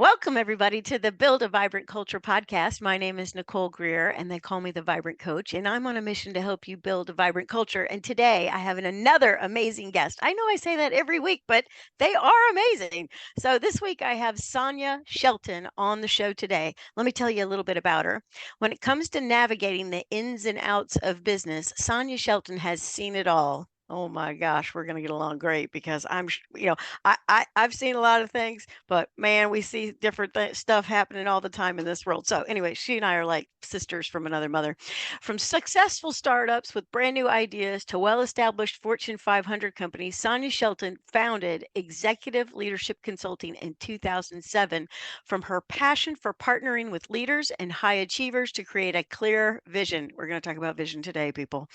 Welcome, everybody, to the Build a Vibrant Culture podcast. My name is Nicole Greer, and they call me the Vibrant Coach, and I'm on a mission to help you build a vibrant culture. And today I have another amazing guest. I know I say that every week, but they are amazing. So this week I have Sonya Shelton on the show today. Let me tell you a little bit about her. When it comes to navigating the ins and outs of business, Sonya Shelton has seen it all. Oh my gosh, we're going to get along great because I've seen a lot of things, but man, we see different stuff happening all the time in this world. So anyway, she and I are like sisters from another mother. From successful startups with brand new ideas to well-established Fortune 500 companies, Sonya Shelton founded Executive Leadership Consulting in 2007 from her passion for partnering with leaders and high achievers to create a clear vision. We're going to talk about vision today, people,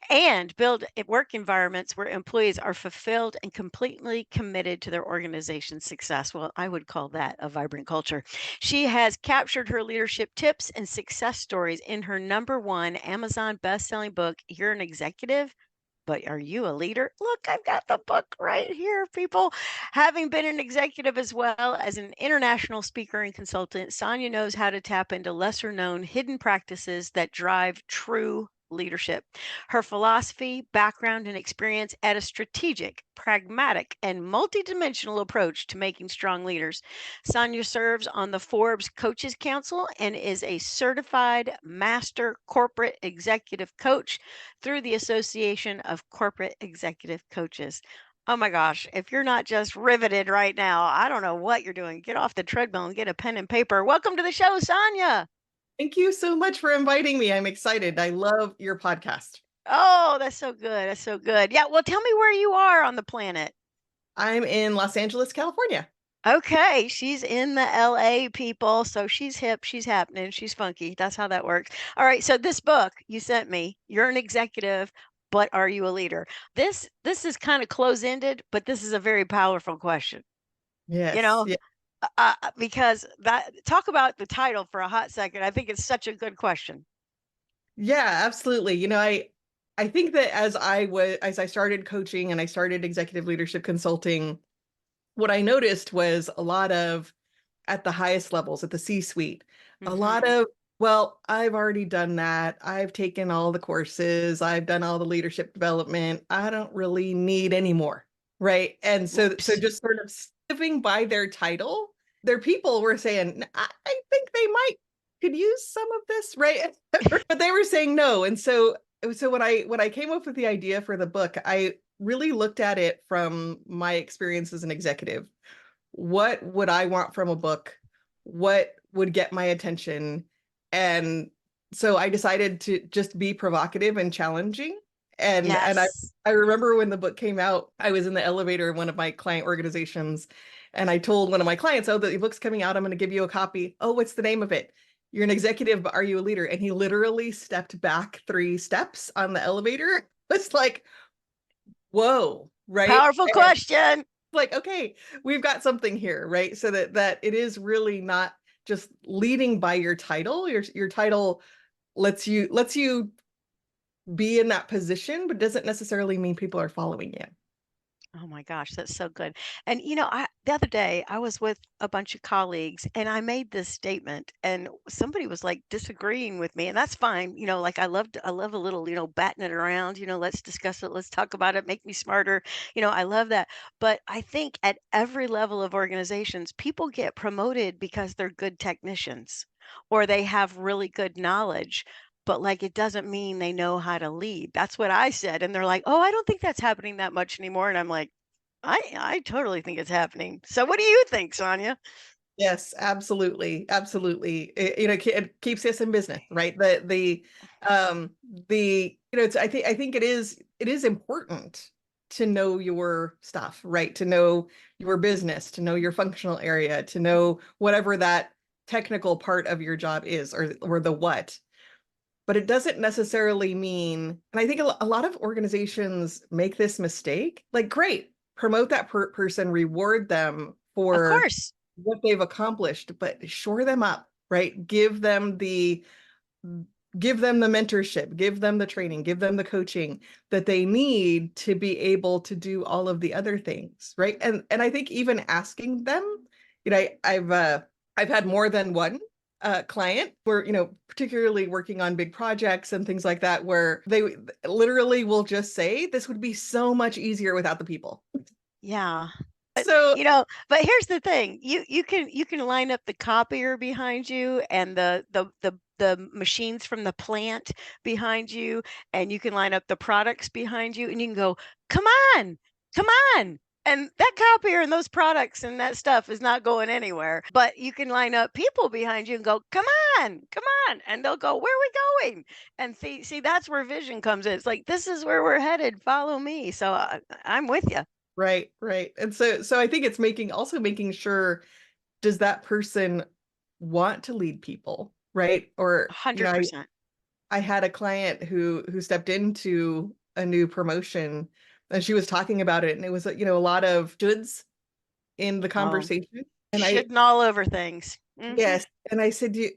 and build work environments where employees are fulfilled and completely committed to their organization's success. Well, I would call that a vibrant culture. She has captured her leadership tips and success stories in her #1 Amazon best-selling book, You're an Executive, but are you a leader? Look, I've got the book right here, people. Having been an executive as well as an international speaker and consultant, Sonya knows how to tap into lesser known hidden practices that drive true leadership. Her philosophy, background, and experience add a strategic, pragmatic, and multidimensional approach to making strong leaders. Sonya serves on the Forbes Coaches Council and is a certified master corporate executive coach through the Association of Corporate Executive Coaches. Oh my gosh, if you're not just riveted right now, I don't know what you're doing. Get off the treadmill and get a pen and paper. Welcome to the show, Sonya. Thank you so much for inviting me. I'm excited. I love your podcast. Oh, that's so good. That's so good. Yeah, well, tell me where you are on the planet. I'm in Los Angeles, California. Okay, she's in the LA, people. So she's hip, she's happening, she's funky. That's how that works. All right, so this book you sent me, You're an Executive, but are you a leader? This is kind of close-ended, but this is a very powerful question. You Yes. know, Yeah. because that talk about the title for a hot second. I think it's such a good question. Yeah, absolutely. I think that as I started coaching and I started executive leadership consulting, what I noticed was a lot of at the highest levels, at the C-suite, a lot Hmm. of, well, I've already done that. I've taken all the courses. I've done all the leadership development. I don't really need any more. Right. And so Oops. just sort of living by their title, their people were saying, I think they might could use some of this, right? But they were saying no. And so when I came up with the idea for the book, I really looked at it from my experience as an executive. What would I want from a book? What would get my attention? And so I decided to just be provocative and challenging. And Yes. I remember when the book came out, I was in the elevator of one of my client organizations, and I told one of my clients, "Oh, the book's coming out. I'm going to give you a copy." "Oh, what's the name of it?" "You're an executive, but are you a leader?" And he literally stepped back 3 steps on the elevator. It's like, whoa, right? Powerful question. Like, okay, we've got something here, right? So that it is really not just leading by your title. Your title lets you be in that position, but doesn't necessarily mean people are following you. Oh my gosh, that's so good. And the other day I was with a bunch of colleagues and I made this statement and somebody was like disagreeing with me and that's fine. Like I love a little, batting it around, let's discuss it, let's talk about it, make me smarter. I love that. But I think at every level of organizations, people get promoted because they're good technicians or they have really good knowledge, but like it doesn't mean they know how to lead. That's what I said. And they're like, "Oh, I don't think that's happening that much anymore." And I'm like, I totally think it's happening. So what do you think, Sonia? Yes, absolutely, absolutely. It keeps us in business, right? I think it is important to know your stuff, right? To know your business, to know your functional area, to know whatever that technical part of your job is, or the what. But it doesn't necessarily mean, and I think a lot of organizations make this mistake. Like, great, promote that person, reward them Of for course. what they've accomplished, but shore them up, right? Give them the mentorship, give them the training, give them the coaching that they need to be able to do all of the other things, right? And I think even asking them, I've I've had more than one client where, particularly working on big projects and things like that, where they literally will just say, this would be so much easier without the people. Yeah. So, But here's the thing. You can line up the copier behind you and the machines from the plant behind you, and you can line up the products behind you, and you can go, "Come on. Come on." And that copier and those products and that stuff is not going anywhere. But you can line up people behind you and go, "Come on. Come on." And they'll go, "Where are we going?" And see that's where vision comes in. It's like, "This is where we're headed. Follow me." So I'm with you. right, right. And so I think it's making sure, does that person want to lead people, right? Or, 100%. I had a client who stepped into a new promotion, and she was talking about it, and it was, a lot of shoulds in the Oh, conversation. And shitting all over things. Mhm. yes, and I said, do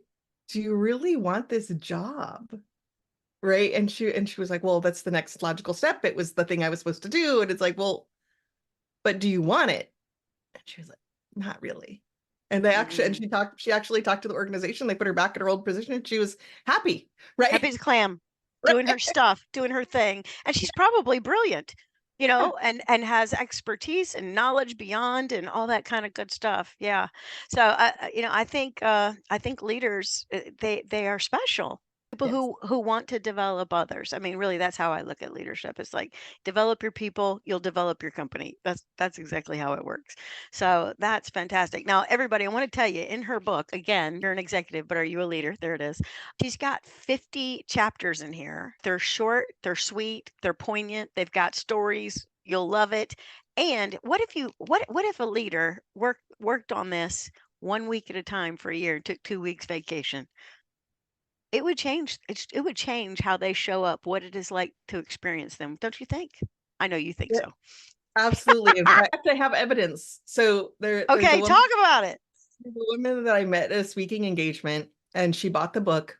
you really want this job? Right? And she was like, well, that's the next logical step. It was the thing I was supposed to do. And it's like, well, but do you want it? And she was like, not really. And Mm. she actually talked to the organization. They put her back in her old position and she was happy. Right? Happy as a clam, doing her Right. stuff, doing her thing, and she's probably brilliant, and has expertise and knowledge beyond and all that kinda good stuff, yeah. So, I think leaders, they are special. People Yes. who want to develop others. I mean, really, that's how I look at leadership. It's like, develop your people, you'll develop your company. That's exactly how it works. So, that's fantastic. Now, everybody, I wanna tell you, in her book, again, you're an executive, but are you a leader? There it is. She's got 50 chapters in here. They're short, they're sweet, they're poignant, they've got stories. You'll love it. And what if a leader worked on this 1 week at a time for a year and took 2 weeks vacation? It would change how they show up, what it is like to experience them. Don't you think? I know you think Yeah, so. absolutely. In fact, I have evidence. So there's a Okay, woman, talk about it. that I met at a speaking engagement, and she bought the book.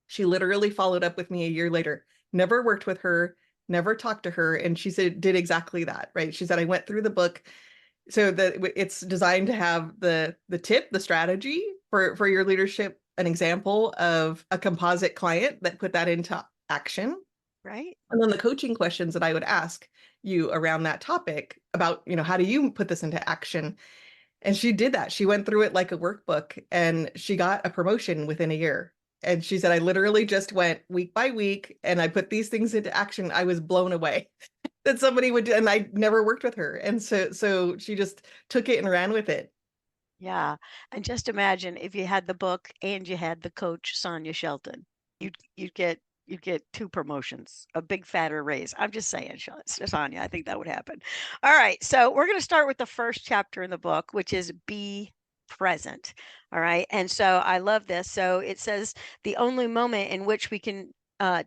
She literally followed up with me a year later, never worked with her, never talked to her. And she said, did exactly that, right? She said, I went through the book. So that it's designed to have the strategy for your leadership, an example of a composite client that put that into action. Right? And then the coaching questions that I would ask you around that topic about, how do you put this into action? And she did that. She went through it like a workbook, and she got a promotion within a year. And she said, I literally just went week by week and I put these things into action. I was blown away that somebody would do, and I never worked with her. And so she just took it and ran with it. Yeah, and just imagine if you had the book and you had the coach, Sonya Shelton. You'd get 2 promotions, a big fatter raise. I'm just saying, Sonya, I think that would happen. All right, so we're gonna start with the first chapter in the book, which is be present. All right, and so I love this. So it says the only moment in which we can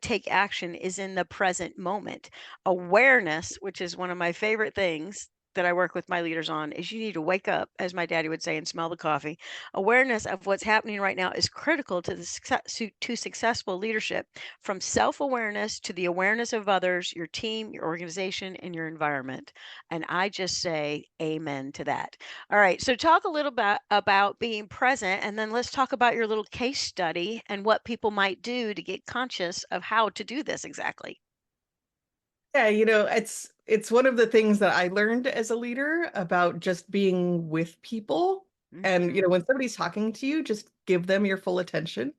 take action is in the present moment. Awareness, which is one of my favorite things that I work with my leaders on, is you need to wake up, as my daddy would say, and smell the coffee. Awareness of what's happening right now is critical to to successful leadership, from self-awareness to the awareness of others, your team, your organization, and your environment. And I just say amen to that. All right, so talk a little bit about being present, and then let's talk about your little case study and what people might do to get conscious of how to do this exactly. Yeah, it's one of the things that I learned as a leader about just being with people. And Hmm. when somebody's talking to you, just give them your full attention.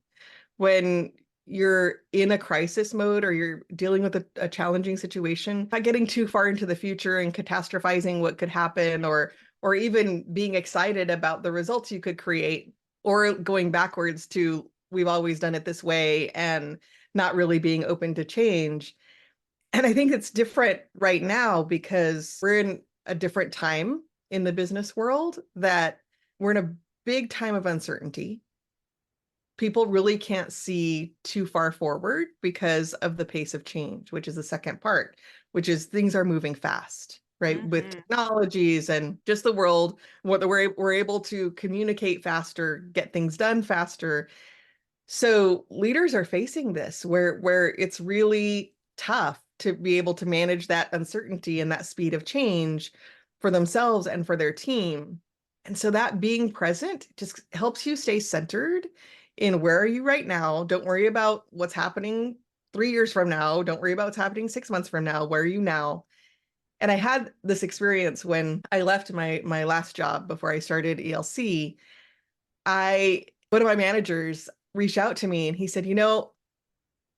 When you're in a crisis mode or you're dealing with a challenging situation, not getting too far into the future and catastrophizing what could happen, or even being excited about the results you could create, or going backwards to, we've always done it this way, and not really being open to change. And I think it's different right now because we're in a different time in the business world, that we're in a big time of uncertainty. People really can't see too far forward because of the pace of change, which is the second part, which is things are moving fast, right? With Hmm. technologies and just the world, whether we're able to communicate faster, get things done faster. So leaders are facing this where it's really tough to be able to manage that uncertainty and that speed of change for themselves and for their team. And so that being present just helps you stay centered in where are you right now. Don't worry about what's happening 3 years from now. Don't worry about what's happening 6 months from now. Where are you now? And I had this experience when I left my last job before I started ELC. I One of my managers reached out to me and he said,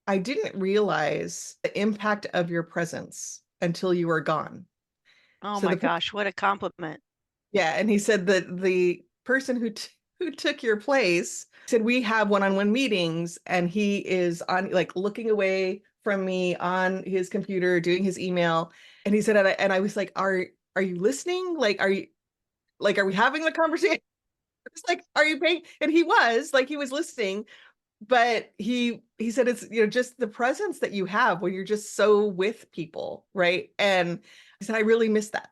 I didn't realize the impact of your presence until you were gone. Oh So my the gosh, what a compliment. Yeah, and he said that the person who took your place said we have one-on-one meetings, and he is on like looking away from me on his computer doing his email, and he said, and I was like, are you listening? Like are we having the conversation? It's like, are you paying? And he was listening, but he said it's just the presence that you have when you're just so with people, right? And I said I really miss that.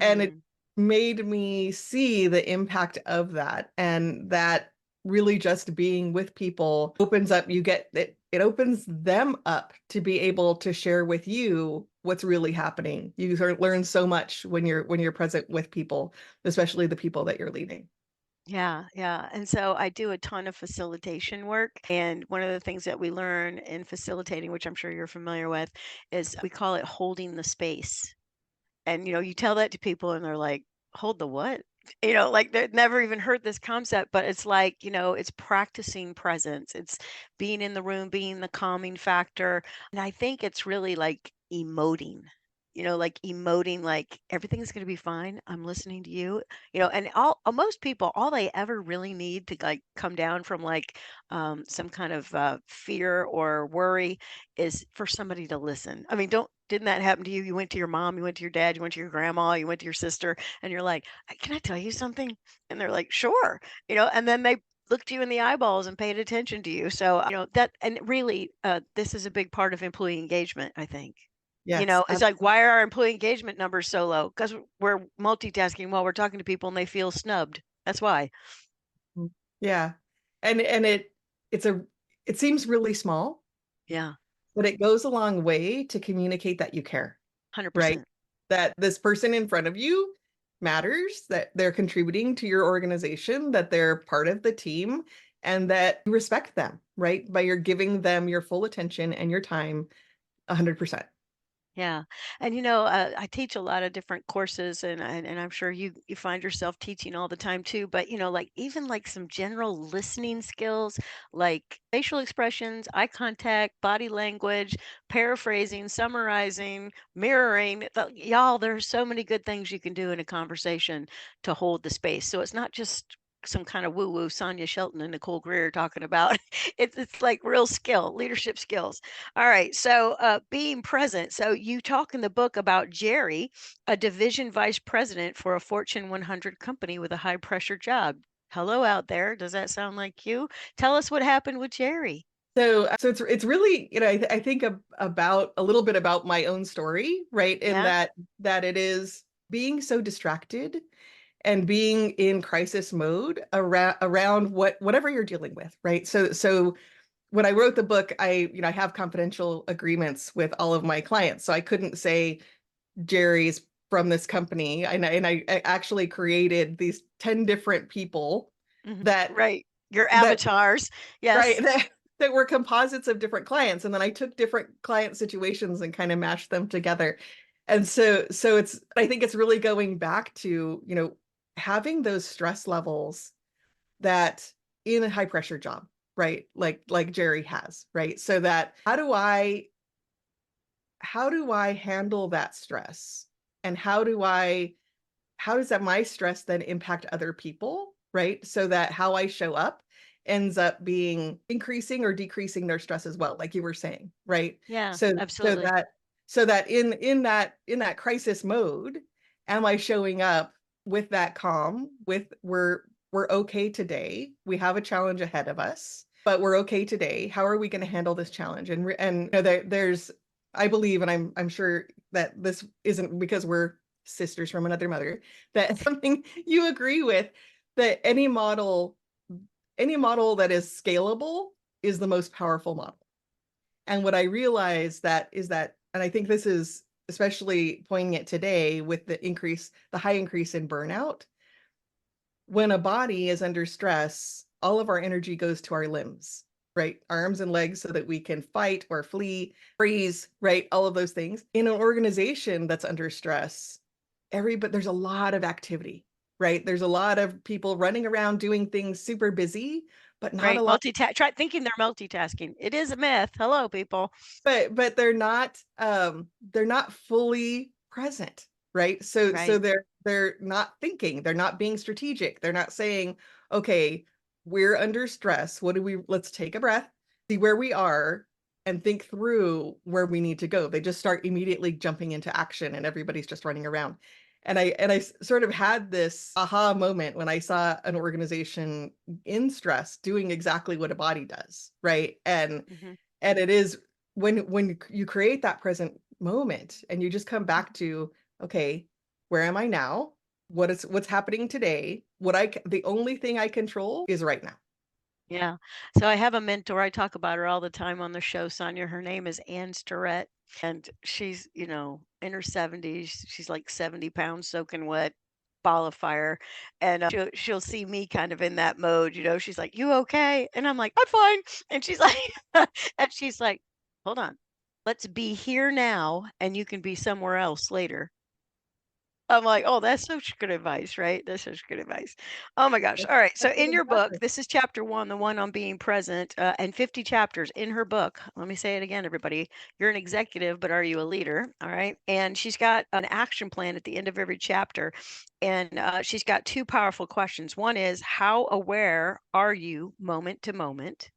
And it Hmm. made me see the impact of that, and that really just being with people opens up, it opens them up to be able to share with you what's really happening. You learn so much when you're present with people, especially the people that you're leading. Yeah, yeah. And so I do a ton of facilitation work. And one of the things that we learn in facilitating, which I'm sure you're familiar with, is we call it holding the space. And, you tell that to people and they're like, hold the what? Like they've never even heard this concept, but it's like, it's practicing presence. It's being in the room, being the calming factor. And I think it's really like emoting. Like emoting, like everything's going to be fine. I'm listening to you. And most people, all they ever really need to like come down from like some kind of fear or worry is for somebody to listen. I mean, didn't that happen to you? You went to your mom, you went to your dad, you went to your grandma, you went to your sister, and you're like, Can I tell you something?" And they're like, "Sure." And then they looked you in the eyeballs and paid attention to you. So, that, and really, this is a big part of employee engagement, I think. Yes, It's like, why are our employee engagement numbers so low? Because we're multitasking while we're talking to people and they feel snubbed. That's why. absolutely. Yeah. And it's a it seems really small, Yeah, but it goes a long way to communicate that you care, right? 100%. That this person in front of you matters, that they're contributing to your organization, that they're part of the team, and that you respect them, right? By you're giving them your full attention and your time 100%. Yeah. And I teach a lot of different courses and I'm sure you find yourself teaching all the time too, but like even like some general listening skills like facial expressions, eye contact, body language, paraphrasing, summarizing, mirroring. Y'all, there's so many good things you can do in a conversation to hold the space. So it's not just some kind of woo-woo Sonya Shelton and Nicole Greer talking about. It's like real skill, leadership skills. All right. So, being present. So, you talk in the book about Jerry, a division vice president for a Fortune 100 company with a high pressure job. Hello out there. Does that sound like you? Tell us what happened with Jerry. So it's really, I think about a little bit about my own story, right? In Yeah. that it is being so distracted and being in crisis mode around whatever you're dealing with, right? So when I wrote the book, I have confidential agreements with all of my clients. So I couldn't say Jerry's from this company. And I actually created these 10 different people that Right. Your that avatars. right Yes. that were composites of different clients. And then I took different client situations and kind of mashed them together. And so I think it's really going back to, having those stress levels that in a high pressure job, right? Like Jerry has, right? So that how do I handle that stress? And how does that my stress then impact other people, right? So that how I show up ends up being increasing or decreasing their stress as well, like you were saying, right? Yeah, So so absolutely. that so that in that crisis mode, am I showing up with that calm, with we're okay today. We have a challenge ahead of us, but we're okay today. How are we going to handle this challenge? And there's I believe, and I'm sure that this isn't because we're sisters from another mother, that something you agree with, that any model that is scalable is the most powerful model. And what I realized that is that, and I think this is especially poignant today with the high increase in burnout, when a body is under stress, all of our energy goes to our limbs, right? Arms and legs so that we can fight or flee, freeze, right? All of those things. In an organization that's under stress, but there's a lot of activity, right? There's a lot of people running around doing things super busy, but not a Right, lot, try thinking they're multitasking. It is a myth. Hello, people. but they're not fully present, right? So Right. they're not thinking, they're not being strategic, they're not saying, okay, we're under stress, let's take a breath, see where we are, and think through where we need to go. They just start immediately jumping into action, and everybody's just running around. Sort of had this aha moment when I saw an organization in stress doing exactly what a body does, right? Mhm. And it is when you create that present moment and you just come back to, okay, where am I now? What's happening today? The only thing I control is right now. Yeah. So I have a mentor. I talk about her all the time on the show, Sonya. Her name is Ann Starrett, and she's, in her 70s. She's like 70 pounds soaking wet, ball of fire. And she'll see me kind of in that mode. She's like, "You okay?" And I'm like, "I'm fine." And she's like, and she's like, "Hold on. Let's be here now, and you can be somewhere else later." I'm like, "Oh, that's such good advice, right? That's such good advice." Oh my gosh. That's All right. So that's what in your book, exactly. this is chapter 1, the one on being present, and 50 chapters in her book. Let me say it again, everybody. You're an executive, but are you a leader? All right. And she's got an action plan at the end of every chapter. And she's got two powerful questions. One is, how aware are you moment to moment?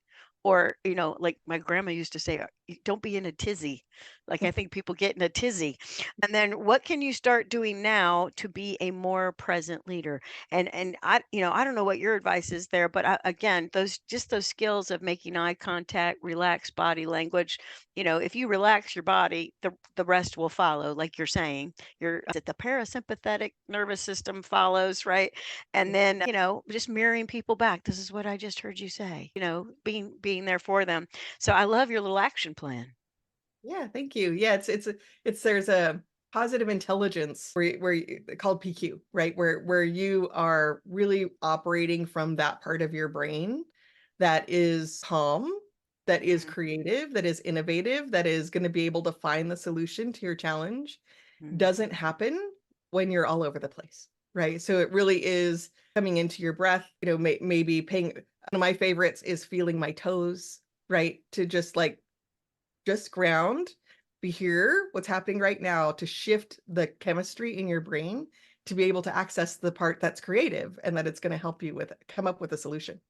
Or, like my grandma used to say, don't be in a tizzy. Like I think people get in a tizzy. And then what can you start doing now to be a more present leader? And I don't know what your advice is there, but again, those skills of making eye contact, relaxed body language, if you relax your body, the rest will follow, like you're saying. That the parasympathetic nervous system follows, right? And then, just mirroring people back. This is what I just heard you say, being there for them. So I love your little action plan. Yeah, thank you. Yeah, it's there's a positive intelligence called PQ, right? Where you are really operating from that part of your brain that is calm, that is Mhm, creative, that is innovative, that is going to be able to find the solution to your challenge. mhm. Doesn't happen when you're all over the place, right? So it really is coming into your breath, maybe paying. One of my favorites is feeling my toes, right? To just ground, be here, what's happening right now, to shift the chemistry in your brain to be able to access the part that's creative and that it's going to help you come up with a solution.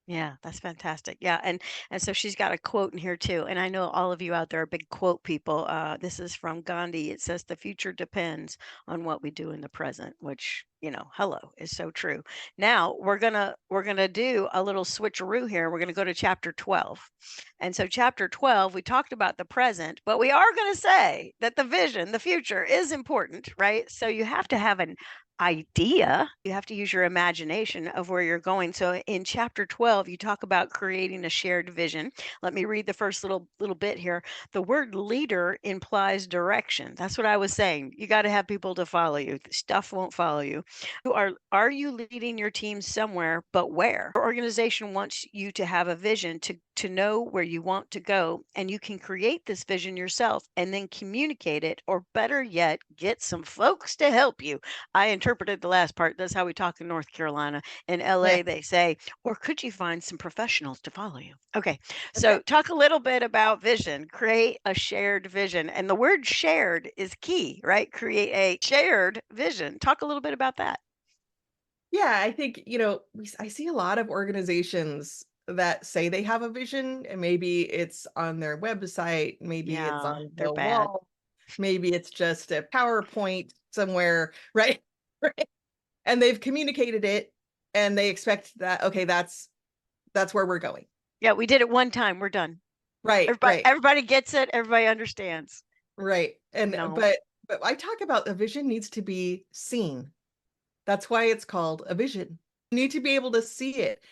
Yeah, that's fantastic. Yeah, and so she's got a quote in here too. And I know all of you out there are big quote people. This is from Gandhi. It says, "The future depends on what we do in the present," which hello, is so true. Now we're gonna do a little switcheroo here. We're gonna go to chapter 12. And so chapter 12, we talked about the present, but we are gonna say that the vision, the future, is important, right? So you have to have an idea. You have to use your imagination of where you're going. So in chapter 12, you talk about creating a shared vision. Let me read the first little bit here. The word leader implies direction. That's what I was saying. You got to have people to follow you. Stuff won't follow you. Are you leading your team somewhere, but where? Your organization wants you to have a vision to know where you want to go, and you can create this vision yourself and then communicate it, or better yet, get some folks to help you. I interpreted the last part. That's how we talk in North Carolina. In Yeah. LA, they say, or could you find some professionals to follow you? Okay. So, Okay. talk a little bit about vision. Create a shared vision. And the word shared is key, right? Create a shared vision. Talk a little bit about that. Yeah, I think, I see a lot of organizations that say they have a vision, and maybe it's on their website, maybe it's Yeah, on they're the bad. wall, maybe it's just a PowerPoint somewhere, right? Right. And they've communicated it and they expect that, okay, that's where we're going. Yeah, we did it one time. We're done. Right, Everybody, right, everybody gets it. Everybody understands. right. And No. but I talk about a vision needs to be seen. That's why it's called a vision. You need to be able to see it.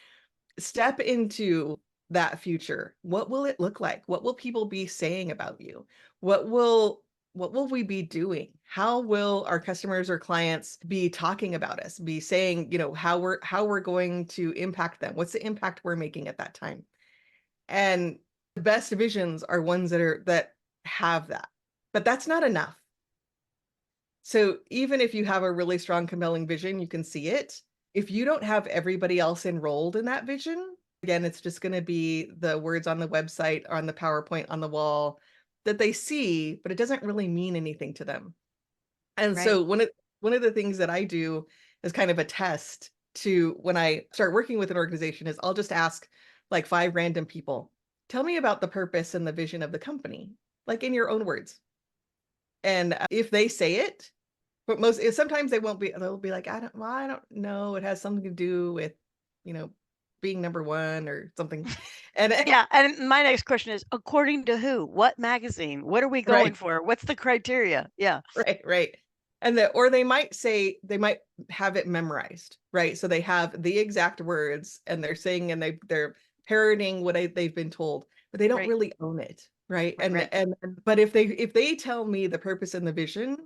Step into that future. What will it look like? What will people be saying about you? What will what will we be doing? How will our customers or clients be talking about us, be saying, how we're going to impact them? What's the impact we're making at that time? And the best visions are ones that have that. But that's not enough. So even if you have a really strong, compelling vision, you can see it. If you don't have everybody else enrolled in that vision, again, it's just going to be the words on the website, on the PowerPoint on the wall that they see, but it doesn't really mean anything to them. And Right. so one of the things that I do is kind of a test to when I start working with an organization is I'll just ask like 5 random people, tell me about the purpose and the vision of the company, like in your own words. And if they say it, but sometimes they'll be like, I don't know. It has something to do with, you know, being number one or something. And Yeah, and my next question is, according to who? What magazine? What are we going right, for? What's the criteria? Yeah, right. Or they might have it memorized, right? So they have the exact words and they're saying and they're parroting what they've been told, but they don't right, really own it, right? right, right. But if they tell me the purpose and the vision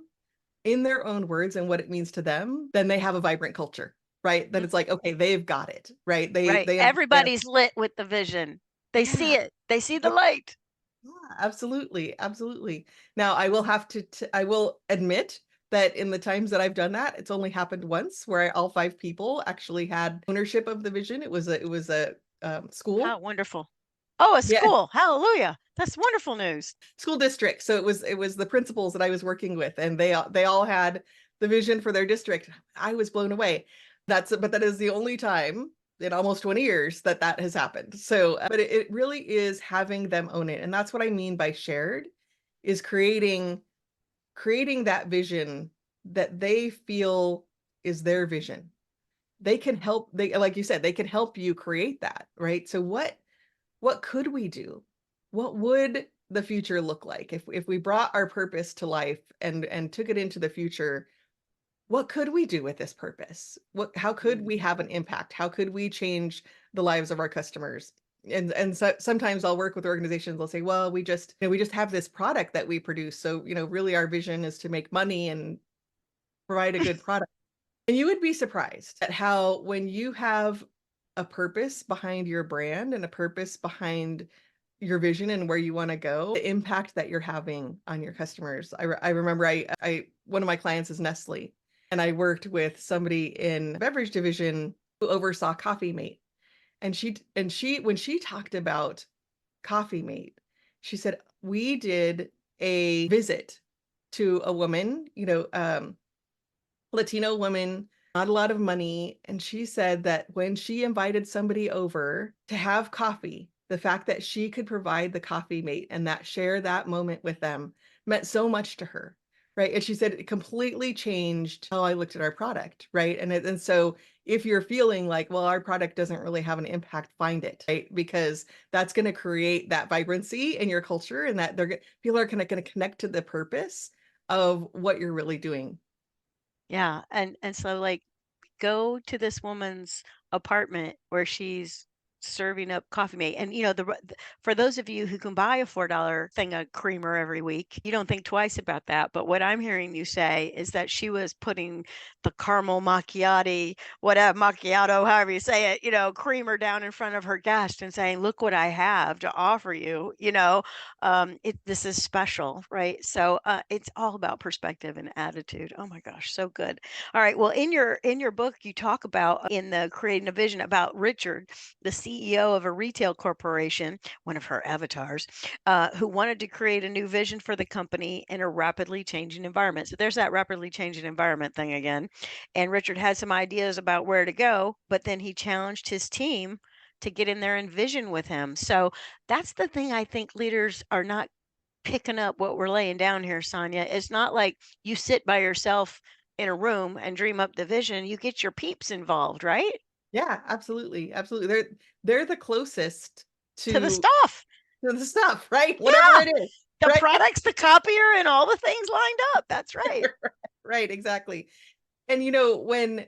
in their own words and what it means to them, then they have a vibrant culture, right? Then Mm, it's like, okay, they've got it, right? right. They understand. Everybody's lit with the vision. They see Yeah, it. They see the light. yeah, absolutely, absolutely. Now, I will admit that in the times that I've done that, it's only happened once where all 5 people actually had ownership of the vision. It was a How school. wonderful. Oh, a Yeah, school. Hallelujah. That's wonderful news. school district. So it was the principals that I was working with, and they all had the vision for their district. I was blown away. But that is the only time in almost 20 years that that has happened. So, but it really is having them own it, and that's what I mean by shared, is creating that vision that they feel is their vision. They can help. They like you said, they can help you create that, right? So what could we do? What would the future look like if we brought our purpose to life and took it into the future? What could we do with this purpose? How could Mm. we have an impact? How could we change the lives of our customers? And so sometimes I'll work with organizations. They'll say, "Well, we just have this product that we produce. So, really our vision is to make money and provide a good product." And you would be surprised at how when you have a purpose behind your brand and a purpose behind your vision and where you want to go, the impact that you're having on your customers. I remember one of my clients is Nestle, and I worked with somebody in the beverage division who oversaw Coffee Mate. And she when she talked about Coffee Mate, she said, we did a visit to a woman, Latino woman, not a lot of money. And she said that when she invited somebody over to have coffee, the fact that she could provide the Coffee Mate and that share that moment with them meant so much to her. Right. And she said it completely changed how I looked at our product. Right. And so if you're feeling like, well, our product doesn't really have an impact, find it. Right. Because that's going to create that vibrancy in your culture and that people are going to connect to the purpose of what you're really doing. Yeah, and so, like, go to this woman's apartment where she's serving up Coffee Mate. And for those of you who can buy a $4 thing of creamer every week, you don't think twice about that. But what I'm hearing you say is that she was putting the caramel macchiati, whatever macchiato, however you say it, creamer down in front of her guest and saying, "Look what I have to offer you." This is special, right? So it's all about perspective and attitude. Oh my gosh, so good. All right. Well, in your book, you talk about in the Creating a Vision about Richard, the CEO of a retail corporation, one of her avatars, who wanted to create a new vision for the company in a rapidly changing environment. So there's that rapidly changing environment thing again. And Richard had some ideas about where to go, but then he challenged his team to get in there and vision with him. So that's the thing I think leaders are not picking up what we're laying down here, Sonia. It's not like you sit by yourself in a room and dream up the vision. You get your peeps involved, right? Yeah, absolutely, absolutely. They're the closest To the to stuff. the stuff, right? Whatever Yeah. it is, The right? products, the copier, and all the things lined up. That's right. Right, exactly. And when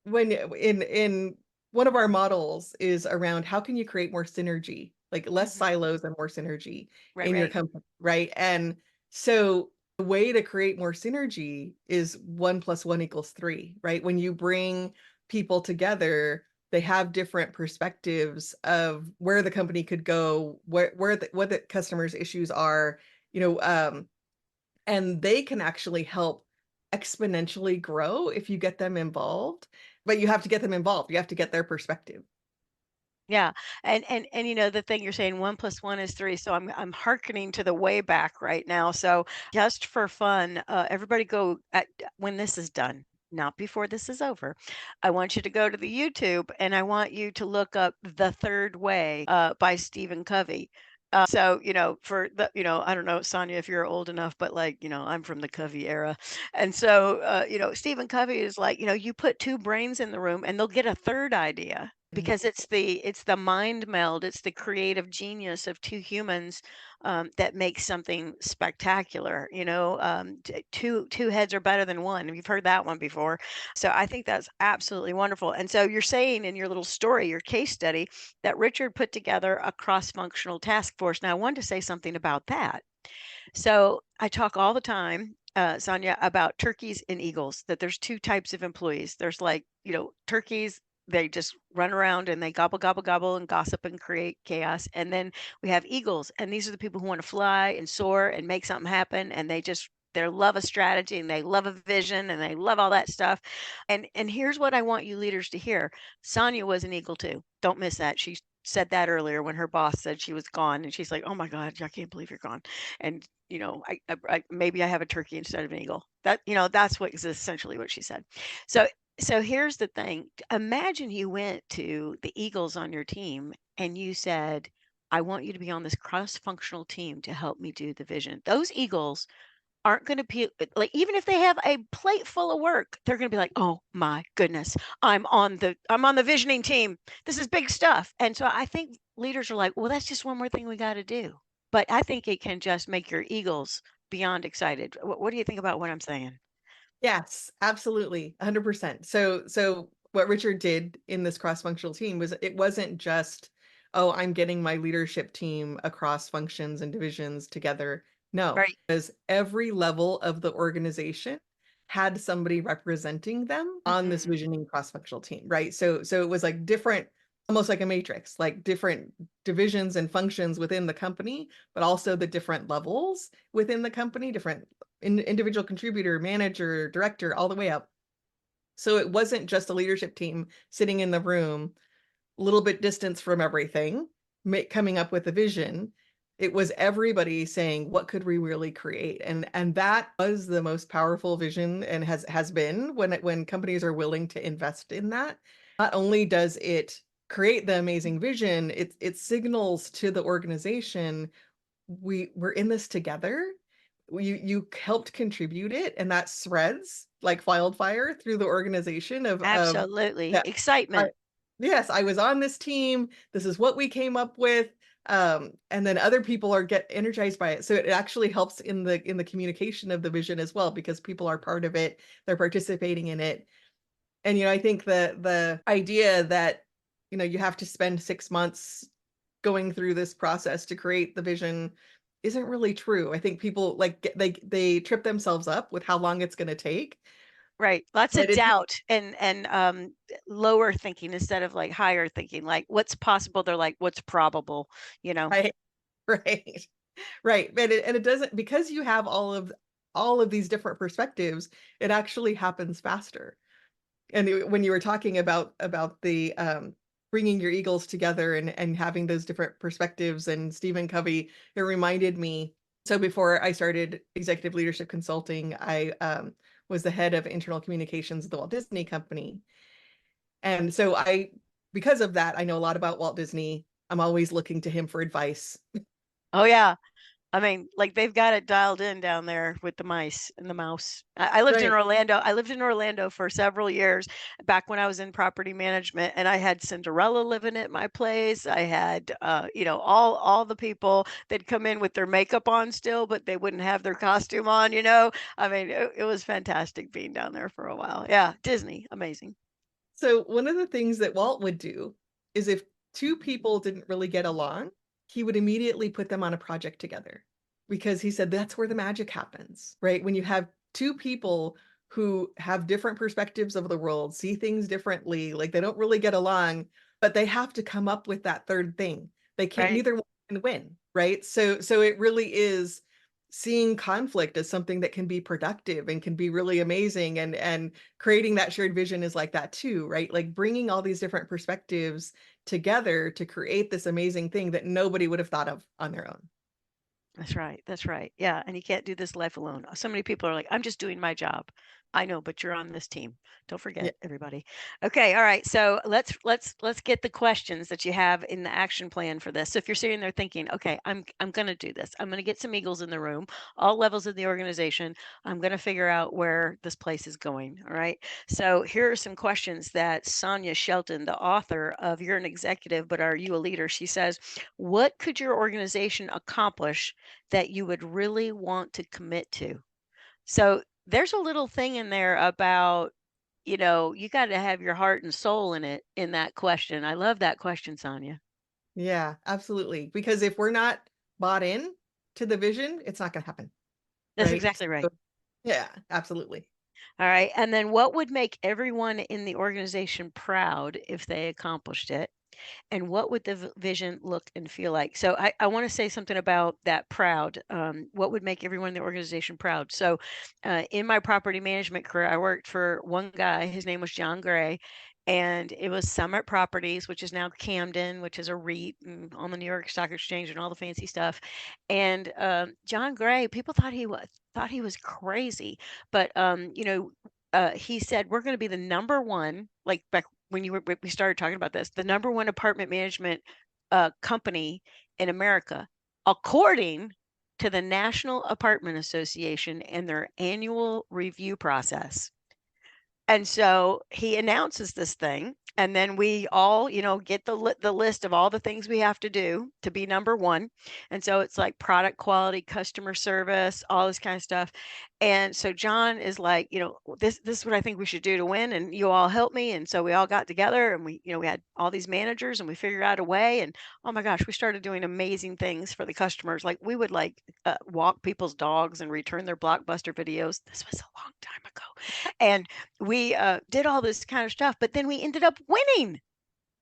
in one of our models is around how can you create more synergy, like less Hmm. silos and more synergy Right, in your right. company, right? And So the way to create more synergy is 1 + 1 = 3, right? When you bring people together, they have different perspectives of where the company could go, what the customers' issues are, you know, and they can actually help exponentially grow if you get them involved. But you have to get them involved. You have to get their perspective. Yeah, and the thing you're saying 1 + 1 = 3, so I'm hearkening to the way back right now. So just for fun, everybody go when this is done, not before this is over. I want you to go to the YouTube and I want you to look up The Third Way by Stephen Covey. So, for the, I don't know, Sonia, if you're old enough, but like, I'm from the Covey era. And so, Stephen Covey is like, you put two brains in the room and they'll get a third idea Mhm. because it's the mind meld, it's the creative genius of two humans that makes something spectacular. Two heads are better than one. You've heard that one before. So I think that's absolutely wonderful. And so you're saying in your little story, your case study, that Richard put together a cross-functional task force. Now I wanted to say something about that. So I talk all the time, Sonia, about turkeys and eagles, that there's two types of employees. There's like, turkeys, they just run around and they gobble, gobble, gobble and gossip and create chaos. And then we have eagles, and these are the people who want to fly and soar and make something happen. And they love a strategy and they love a vision and they love all that stuff. And here's what I want you leaders to hear. Sonia was an eagle too. Don't miss that. She said that earlier when her boss said she was gone, and she's like, "Oh my God, I can't believe you're gone." And maybe I have a turkey instead of an eagle. That's what is essentially what she said. So so here's the thing. Imagine you went to the Eagles on your team and you said, I want you to be on this cross-functional team to help me do the vision. Those Eagles aren't going to be like, even if they have a plate full of work, they're going to be like, "Oh my goodness, I'm on the visioning team. This is big stuff." And so I think leaders are like, "Well, that's just one more thing we got to do." But I think it can just make your eagles beyond excited. What do you think about what I'm saying? Yes, absolutely, 100%. So what Richard did in this cross-functional team was it wasn't just, "Oh, I'm getting my leadership team across functions and divisions together." No, Right. because every level of the organization had somebody representing them on this Mhm. visioning cross-functional team, right? So it was like different, almost like a matrix, like different divisions and functions within the company, but also the different levels within the company, different individual contributor, manager, director, all the way up. So it wasn't just a leadership team sitting in the room, a little bit distance from everything, coming up with a vision. It was everybody saying, "What could we really create?" And that was the most powerful vision, and has been when companies are willing to invest in that. Not only does it create the amazing vision, it signals to the organization, we're in this together. You helped contribute it, and that spreads like wildfire through the organization of Absolutely. that. I, Excitement. yes, I was on this team. This is what we came up with. And then other people are get energized by it. So it actually helps in the communication of the vision as well, because people are part of it. They're participating in it. And I think the idea that you have to spend 6 months going through this process to create the vision isn't really true. I think people like they trip themselves up with how long it's going to take. Right. Lots of But it doubt and lower thinking instead of like higher thinking. Like what's possible, they're like what's probable, you know. right, right, right. And it doesn't, because you have all of these different perspectives. It actually happens faster. And when you were talking about the bringing your eagles together and having those different perspectives and Stephen Covey, it reminded me. So before I started executive leadership consulting, I was the head of internal communications at the Walt Disney Company, and so because of that, I know a lot about Walt Disney. I'm always looking to him for advice. Oh yeah. I mean, like they've got it dialed in down there with the mice and the mouse. I lived in Right. Orlando. I lived in Orlando for several years back when I was in property management, and I had Cinderella living at my place. I had, all the people that come in with their makeup on still, but they wouldn't have their costume on. I mean, it was fantastic being down there for a while. Yeah, Disney, amazing. So one of the things that Walt would do is, if two people didn't really get along, he would immediately put them on a project together. because he said that's where the magic happens, right? When you have two people who have different perspectives of the world, see things differently, like they don't really get along, but they have to come up with that third thing. They can't, Right. neither one can win, right? So it really is seeing conflict as something that can be productive and can be really amazing, and creating that shared vision is like that too, right? Like bringing all these different perspectives together to create this amazing thing that nobody would have thought of on their own. That's right. That's right. Yeah, and you can't do this life alone. So many people are like, "I'm just doing my job." I know, but you're on this team. Don't Yeah. forget, everybody. Okay, all right. So let's get the questions that you have in the action plan for this. So if you're sitting there thinking, "Okay, I'm going to do this. I'm going to get some eagles in the room, all levels of the organization. I'm going to figure out where this place is going." All right. So here are some questions that Sonya Shelton, the author of "You're an Executive, but Are You a Leader?" She says, "What could your organization accomplish that you would really want to commit to?" So there's a little thing in there about, you got to have your heart and soul in it in that question. I love that question, Sonia. Yeah, absolutely. Because if we're not bought in to the vision, it's not going to happen, That's right? exactly right. So, yeah, absolutely. All right. And then what would make everyone in the organization proud if they accomplished it? And what would the vision look and feel like? So I want to say something about that proud. What would make everyone in the organization proud? So in my property management career, I worked for one guy. His name was John Gray. And it was Summit Properties, which is now Camden, which is a REIT and on the New York Stock Exchange and all the fancy stuff. And John Gray, people thought he was crazy, but he said we're going to be the number one, like back when we started talking about this, the number one apartment management company in America, according to the National Apartment Association and their annual review process. And so he announces this thing, and then we all, get the list of all the things we have to do to be number one. And so it's like product quality, customer service, all this kind of stuff. And so John is like, this is what I think we should do to win, and you all help me. And so we all got together, and we had all these managers, and we figured out a way. And oh my gosh, we started doing amazing things for the customers. Like we would walk people's dogs and return their Blockbuster videos. This was a long time ago, and we did all this kind of stuff, but then we ended up winning.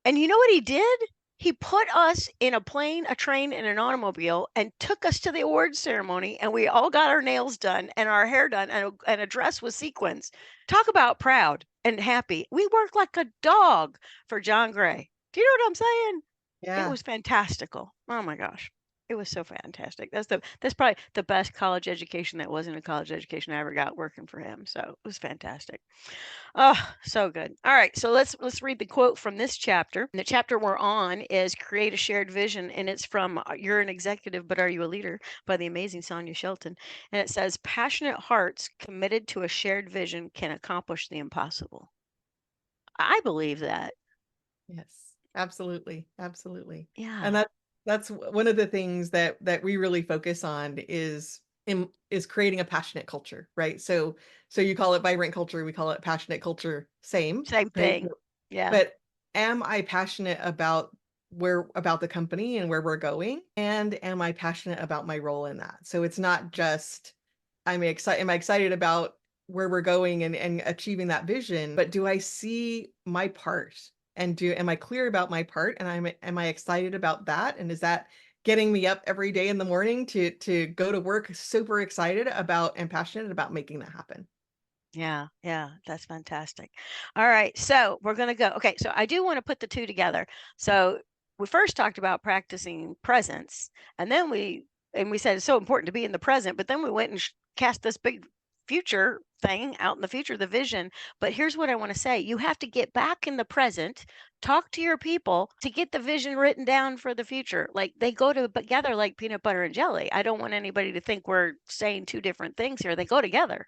And you know what he did? He put us in a plane, a train, and an automobile and took us to the awards ceremony. And we all got our nails done and our hair done and a dress with sequins. Talk about proud and happy. We worked like a dog for John Gray. Do you know what I'm saying? It Yeah. was fantastical. Oh my gosh. It was so fantastic. That's probably the best college education that wasn't a college education I ever got working for him. So it was fantastic. Oh, so good. All right, so let's read the quote from this chapter. The chapter we're on is "Create a Shared Vision," and it's from "You're an Executive, but Are You a Leader?" by the amazing Sonya Shelton. And it says, "Passionate hearts committed to a shared vision can accomplish the impossible." I believe that. Yes, absolutely, absolutely. And Yeah, that's one of the things that we really focus on is creating a passionate culture, right? So you call it vibrant culture, we call it passionate culture, same, same right? thing. Yeah, But am I passionate about the company and where we're going? And am I passionate about my role in that? So it's not just am I excited about where we're going and achieving that vision, but do I see my part? And do am I clear about my part? And am I excited about that? And is that getting me up every day in the morning to go to work super excited about and passionate about making that happen? yeah, yeah. That's fantastic. All right, so we're gonna go. Okay, so I do want to put the two together. So we first talked about practicing presence, and then we said it's so important to be in the present, but then we went and cast this big future thing out in the future, the vision. But here's what I want to say: you have to get back in the present, talk to your people to get the vision written down for the future. Like they go together like peanut butter and jelly. I don't want anybody to think we're saying two different things here. They go together.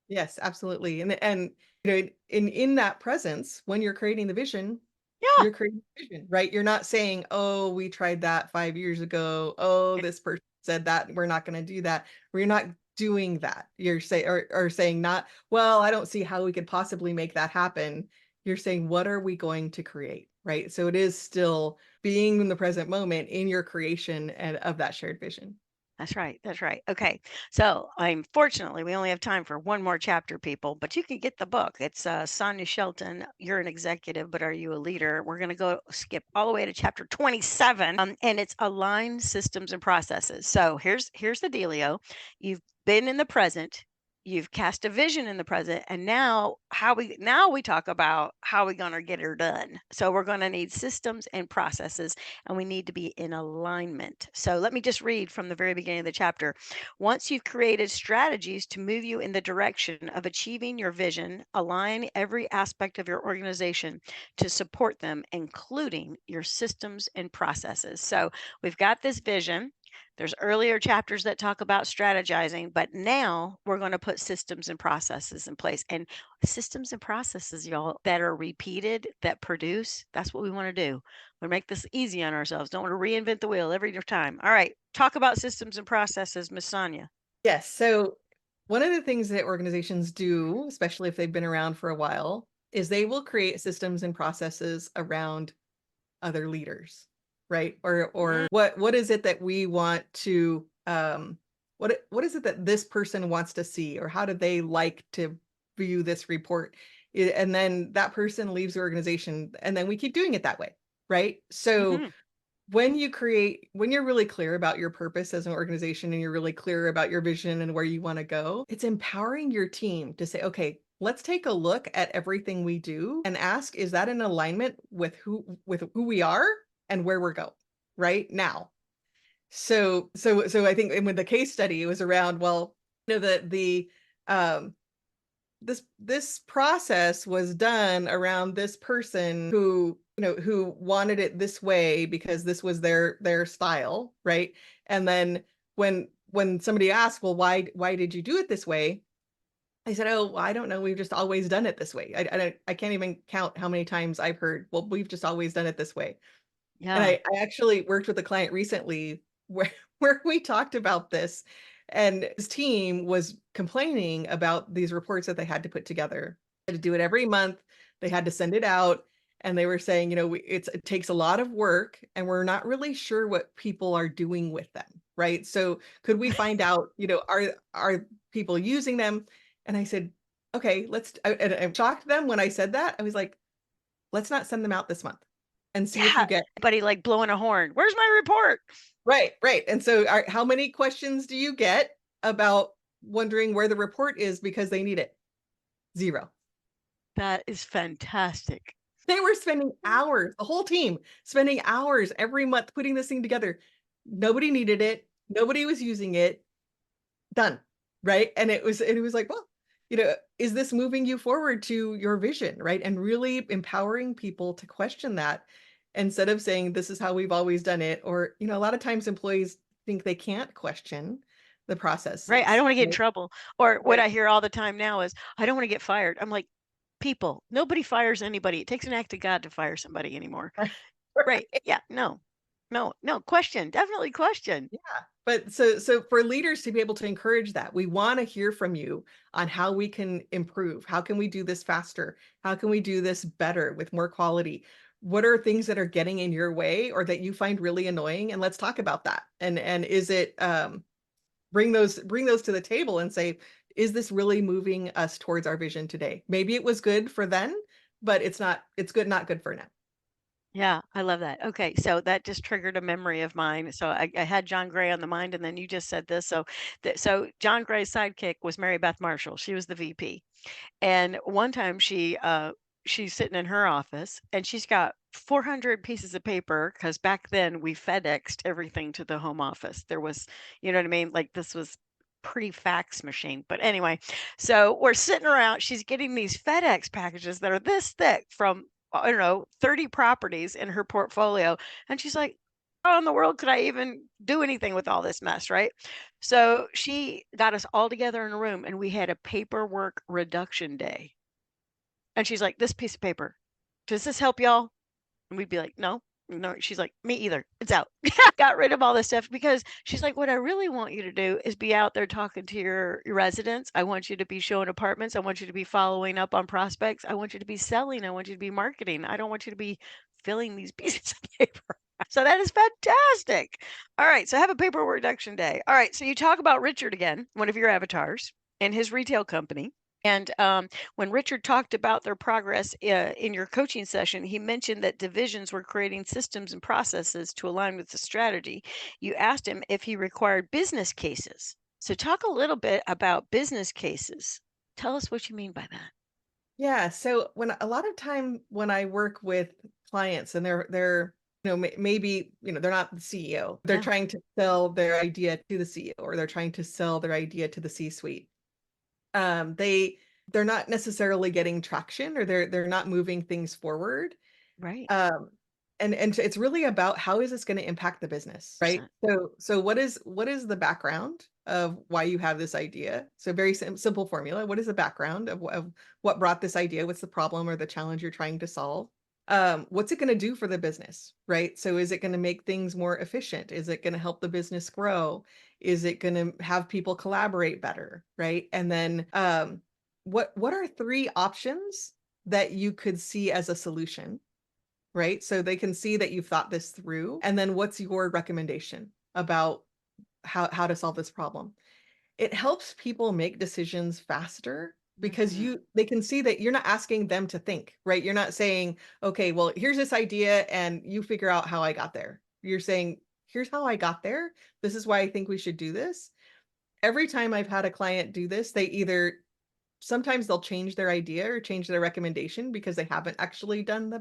Yes, absolutely. And in that presence, when you're creating the vision, Yeah. you're creating the vision, right? You're not saying, "Oh, we tried that 5 years ago. Oh, this person said that. We're not going to do that." We're not doing that. You're saying or saying not, "Well, I don't see how we could possibly make that happen." You're saying, "What are we going to create?" Right? So it is still being in the present moment in your creation and of that shared vision. That's right. That's right. Okay. So, unfortunately, we only have time for one more chapter, people, but you can get the book. It's Sonya Shelton. You're an executive, but are you a leader? We're going to go skip all the way to chapter 27, and it's align systems and processes. So, here's the dealio. You've been in the present. You've cast a vision in the present, and now we talk about how we're going to get her done. So we're going to need systems and processes, and we need to be in alignment. So let me just read from the very beginning of the chapter. Once you've created strategies to move you in the direction of achieving your vision, align every aspect of your organization to support them, including your systems and processes. So we've got this vision. There's earlier chapters that talk about strategizing, but now we're going to put systems and processes in place. And systems and processes, y'all, that are repeated, that produce, that's what we want to do. We make this easy on ourselves. Don't want to reinvent the wheel every time. All right, talk about systems and processes, Miss Sonia. Yes. So one of the things that organizations do, especially if they've been around for a while, is they will create systems and processes around other leaders, right? Or Mm, what is it that we want to what is it that this person wants to see, or how do they like to view this report? And then that person leaves the organization, and then we keep doing it that way, right? So mhm. when you're really clear about your purpose as an organization, and you're really clear about your vision and where you want to go, it's empowering your team to say, okay, let's take a look at everything we do and ask, is that in alignment with who we are and where we're going right now? So I think, and with the case study, it was around, well, the um this process was done around this person who wanted it this way because this was their style, right? And then when somebody asked, well, why did you do it this way? I said, oh, well, I don't know, we've just always done it this way. I can't even count how many times I've heard, well, we've just always done it this way. And Yeah. I actually worked with a client recently where where we talked about this, and his team was complaining about these reports that they had to put together. They had to do it every month. They had to send it out, and they were saying, it takes a lot of work, and we're not really sure what people are doing with them, right? So could we find out, are people using them? And I said, okay, and I shocked them when I said that. I was like, let's not send them out this month and see if you Yeah. get. Everybody like blowing a horn. Where's my report? Right, right. And so how many questions do you get about wondering where the report is because they need it? Zero. That is fantastic. They were spending hours, the whole team spending hours every month putting this thing together. Nobody needed it. Nobody was using it. Done. Right. And it was like, well, is this moving you forward to your vision? Right. And really empowering people to question that instead of saying, this is how we've always done it. Or, a lot of times employees think they can't question the Right. I don't processes. want to get in Right. trouble. Or what Right. I hear all the time now is, I don't want to get fired. I'm like, people, nobody fires anybody. It takes an act of God to fire somebody anymore. Right. Right. Yeah. No, no, no. Question. Definitely question. Yeah. But so for leaders to be able to encourage that, we want to hear from you on how we can improve. How can we do this faster? How can we do this better with more quality? What are things that are getting in your way or that you find really annoying? And let's talk about that. And is it bring those to the table and say, is this really moving us towards our vision today? Maybe it was good for then, but it's not good for now. Yeah, I love that. Okay, so that just triggered a memory of mine. So I had John Gray on the mind, and then you just said this. So John Gray's sidekick was Mary Beth Marshall. She was the VP. And one time she's sitting in her office and she's got 400 pieces of paper because back then we FedExed everything to the home office. There was, you know what I mean? Like this was pre-fax machine. But anyway, so we're sitting around, she's getting these FedEx packages that are this thick from I don't know, 30 properties in her portfolio. And she's like, how in the world could I even do anything with all this mess, right? So she got us all together in a room and we had a paperwork reduction day. And she's like, this piece of paper, does this help y'all? And we'd be like, no, no. She's like, me either. It's out. Got rid of all this stuff because she's like, what I really want you to do is be out there talking to your residents. I want you to be showing apartments. I want you to be following up on prospects. I want you to be selling. I want you to be marketing. I don't want you to be filling these pieces of paper. So that is fantastic. All right. So have a paper reduction day. All right. So you talk about Richard again, one of your avatars, and his retail company. And when Richard talked about their progress in your coaching session, he mentioned that divisions were creating systems and processes to align with the strategy. You asked him if he required business cases. So talk a little bit about business cases. Tell us what you mean by that. Yeah. So when a lot of time when I work with clients and they're maybe they're not the CEO, they're Yeah. trying to sell their idea to the CEO or they're trying to sell their idea to the C-suite. They're not necessarily getting traction or they're not moving things forward. Right. Um, and it's really about how is this going to impact the business, right? Percent. So what is the background of why you have this idea? So very simple formula. What is the background of what brought this idea? What's the problem or the challenge you're trying to solve? What's it going to do for the business, right? So is it going to make things more efficient? Is it going to help the business grow? Is it going to have people collaborate better, right? And then what are three options that you could see as a solution, right? So they can see that you've thought this through. And then what's your recommendation about how to solve this problem? It helps people make decisions faster because Mhm. they can see that you're not asking them to think, right? You're not saying, okay, well, here's this idea and you figure out how I got there. You're saying, here's how I got there. This is why I think we should do this. Every time I've had a client do this, they either sometimes they'll change their idea or change their recommendation because they haven't actually done the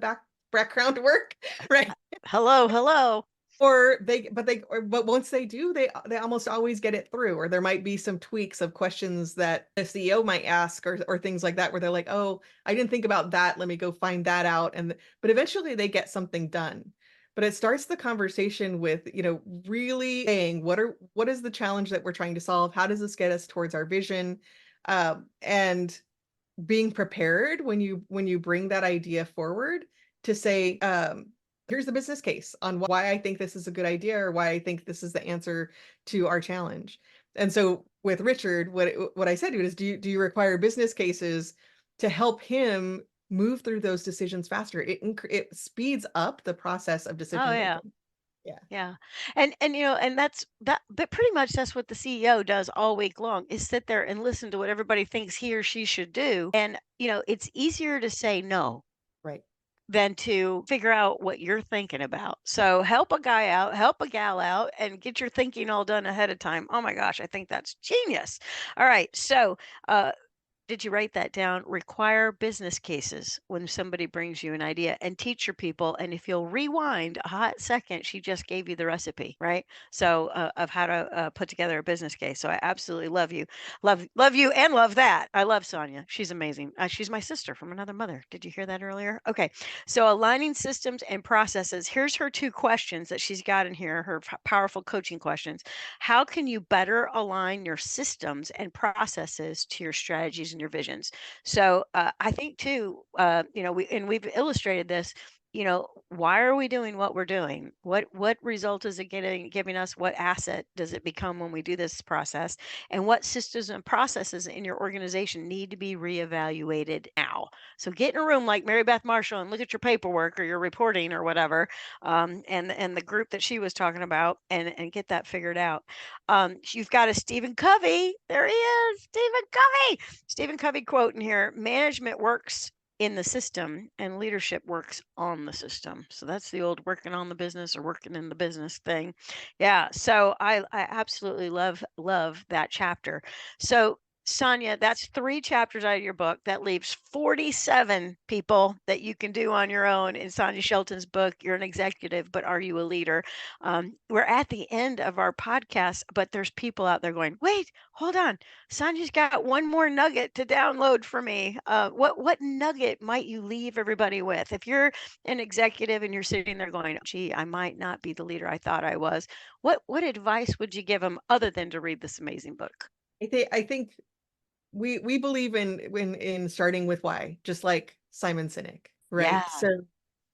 background work, right? Hello, hello. Or but once they do, they almost always get it through. Or there might be some tweaks of questions that the CEO might ask or things like that, where they're like, oh, I didn't think about that. Let me go find that out. But eventually they get something done. But it starts the conversation with, really saying what is the challenge that we're trying to solve? How does this get us towards our vision? And being prepared when you bring that idea forward to say, here's the business case on why I think this is a good idea or why I think this is the answer to our challenge. And so with Richard, what I said to it is, do you require business cases to help him move through those decisions faster? It speeds up the process of Oh decision yeah. making. Yeah. Yeah. And and that's that but pretty much that's what the CEO does all week long is sit there and listen to what everybody thinks he or she should do. And it's easier to say no Right. than to figure out what you're thinking about. So help a guy out, help a gal out and get your thinking all done ahead of time. Oh my gosh, I think that's genius. All right. So, did you write that down? Require business cases when somebody brings you an idea and teach your people. And if you'll rewind a hot second, she just gave you the recipe, right? So of how to put together a business case. So I absolutely love you, and love that. I love Sonya. She's amazing. She's my sister from another mother. Did you hear that earlier? Okay. So aligning systems and processes. Here's her two questions that she's got in here. Her powerful coaching questions. How can you better align your systems and processes to your strategies and your visions? So I think too, we've illustrated this. Why are we doing what we're doing? What result is it giving us? What asset does it become when we do this process? And what systems and processes in your organization need to be reevaluated now? So get in a room like Mary Beth Marshall and look at your paperwork or your reporting or whatever, and the group that she was talking about, and get that figured out. You've got a Stephen Covey. There he is, Stephen Covey. Stephen Covey quote in here: "Management works in the system, and leadership works on the system." So that's the old working on the business or working in the business thing. Yeah. So I absolutely love that chapter. So Sonia, that's three chapters out of your book. That leaves 47 people that you can do on your own in Sonya Shelton's book. You're an executive, but are you a leader? We're at the end of our podcast, but there's people out there going, wait, hold on. Sonia's got one more nugget to download for me. What nugget might you leave everybody with? If you're an executive and you're sitting there going, gee, I might not be the leader I thought I was, what advice would you give them other than to read this amazing book? I think we believe in starting with why, just like Simon Sinek, Yeah. right?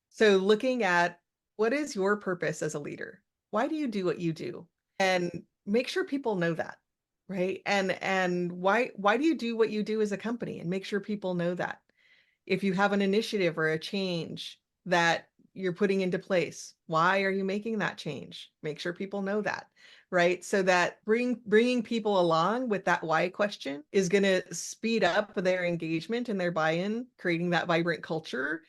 So looking at what is your purpose as a leader? Why do you do what you do? And make sure people know that, right? And why do you do what you do as a company? And make sure people know that. If you have an initiative or a change that you're putting into place. Why are you making that change? Make sure people know that, right? So that bringing people along with that why question is going to speed up their engagement and their buy-in, creating that vibrant culture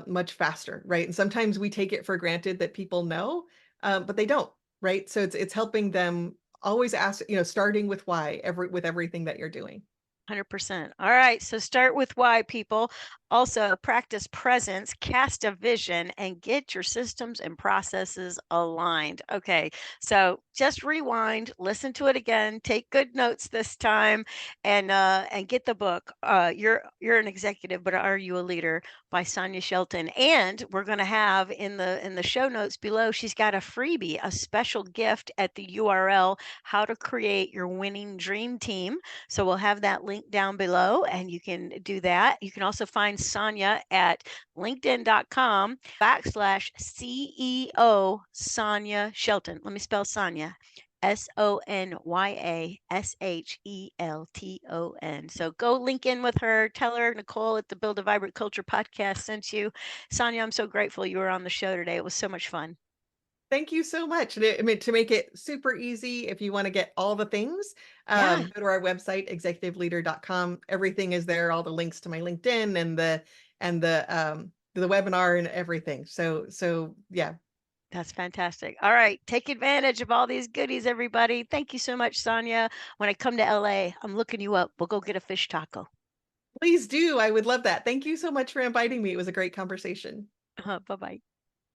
much faster, right? And sometimes we take it for granted that people know, but they don't, right? So it's helping them always ask, starting with why with everything that you're doing. 100%. All right. So start with why, people. Also, practice presence, cast a vision, and get your systems and processes aligned. Okay. So just rewind, listen to it again, take good notes this time, and get the book. You're an executive, but are you a leader? By Sonya Shelton. And we're going to have in the show notes below, she's got a freebie, a special gift at the URL, how to create your winning dream team. So we'll have that link down below and you can do that. You can also find Sonya at linkedin.com/CEO Sonya Shelton. Let me spell Sonya. SonyASHELTON. So go link in with her. Tell her Nicole at the Build a Vibrant Culture podcast sent you. Sonya, I'm so grateful you were on the show today. It was so much fun. Thank you so much. And I mean, to make it super easy, if you want to get all the things, Yeah, go to our website, executiveleader.com. Everything is there, all the links to my LinkedIn and the webinar and everything. So yeah. that's fantastic. All right, take advantage of all these goodies, everybody. Thank you so much, Sonya. When I come to LA, I'm looking you up. We'll go get a fish taco. Please do. I would love that. Thank you so much for inviting me. It was a great conversation. Bye bye.